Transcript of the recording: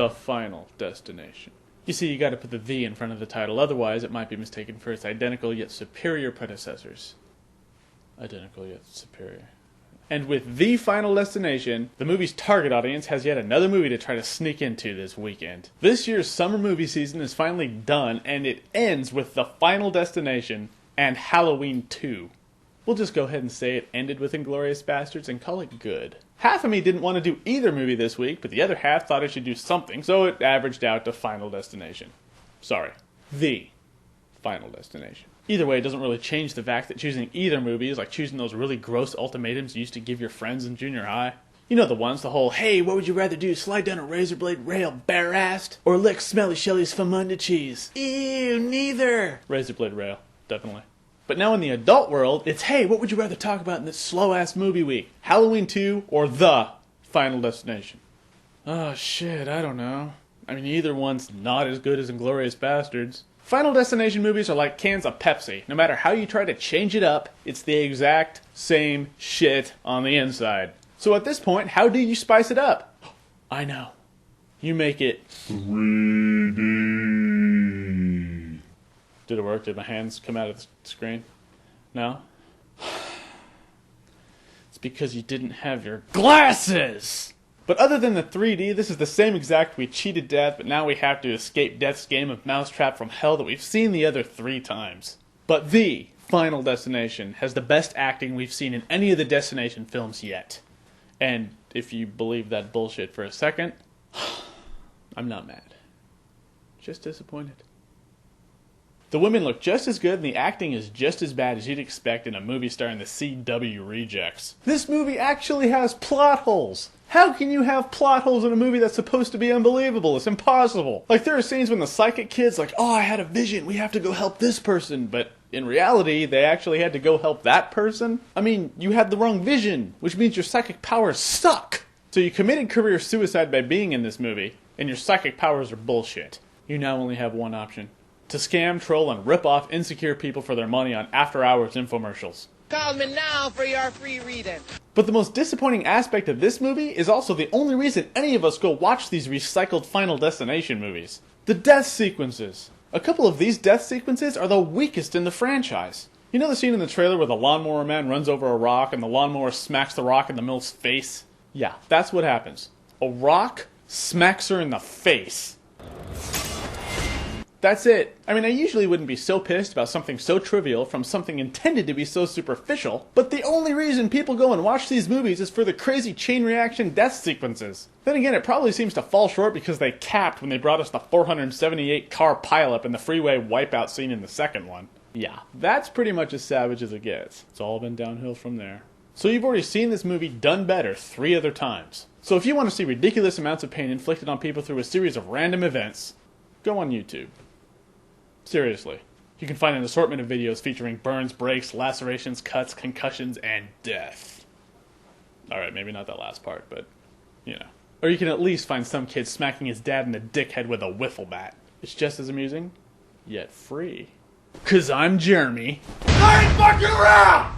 The Final Destination. You see, you gotta put the "the" in front of the title, otherwise it might be mistaken for its identical yet superior predecessors. Identical yet superior. And with The Final Destination, the movie's target audience has yet another movie to try to sneak into this weekend. This year's summer movie season is finally done, and it ends with The Final Destination and Halloween 2. We'll just go ahead and say it ended with Inglourious Basterds and call it good. Half of me didn't want to do either movie this week, but the other half thought I should do something, so it averaged out to Final Destination. Sorry. The Final Destination. Either way, it doesn't really change the fact that choosing either movie is like choosing those really gross ultimatums you used to give your friends in junior high. You know the ones, the whole, hey, what would you rather do, slide down a razor blade rail bare-assed, or lick Smelly Shelly's Famunda cheese? Ew, neither! Razor blade rail, definitely. But now in the adult world, it's, hey, what would you rather talk about in this slow-ass movie week? Halloween 2 or The Final Destination? Oh, shit, I don't know. I mean, either one's not as good as Inglourious Basterds. Final Destination movies are like cans of Pepsi. No matter how you try to change it up, it's the exact same shit on the inside. So at this point, how do you spice it up? I know. You make it 3D. Did it work? Did my hands come out of the screen? No? It's because you didn't have your glasses! But other than the 3D, this is the same exact we cheated death, but now we have to escape death's game of Mousetrap from hell that we've seen the other 3 times. But The Final Destination has the best acting we've seen in any of the Destination films yet. And if you believe that bullshit for a second, I'm not mad. Just disappointed. The women look just as good and the acting is just as bad as you'd expect in a movie starring the CW rejects. This movie actually has plot holes! How can you have plot holes in a movie that's supposed to be unbelievable? It's impossible. Like, there are scenes when the psychic kid's like, oh, I had a vision, we have to go help this person, but in reality, they actually had to go help that person? I mean, you had the wrong vision, which means your psychic powers suck! So you committed career suicide by being in this movie, and your psychic powers are bullshit. You now only have one option. To scam, troll, and rip off insecure people for their money on after-hours infomercials. Call me now for your free reading. But the most disappointing aspect of this movie is also the only reason any of us go watch these recycled Final Destination movies. The death sequences. A couple of these death sequences are the weakest in the franchise. You know the scene in the trailer where the lawnmower man runs over a rock and the lawnmower smacks the rock in the MILF's face? Yeah, that's what happens. A rock smacks her in the face. That's it. I mean, I usually wouldn't be so pissed about something so trivial from something intended to be so superficial, but the only reason people go and watch these movies is for the crazy chain reaction death sequences. Then again, it probably seems to fall short because they capped when they brought us the 478 car pileup and the freeway wipeout scene in the second one. Yeah, that's pretty much as savage as it gets. It's all been downhill from there. So you've already seen this movie done better 3 other times. So if you want to see ridiculous amounts of pain inflicted on people through a series of random events, go on YouTube. Seriously. You can find an assortment of videos featuring burns, breaks, lacerations, cuts, concussions, and death. Alright, maybe not that last part, but, you know. Or you can at least find some kid smacking his dad in the dickhead with a wiffle bat. It's just as amusing, yet free. 'Cause I'm Jeremy. I ain't fucking around!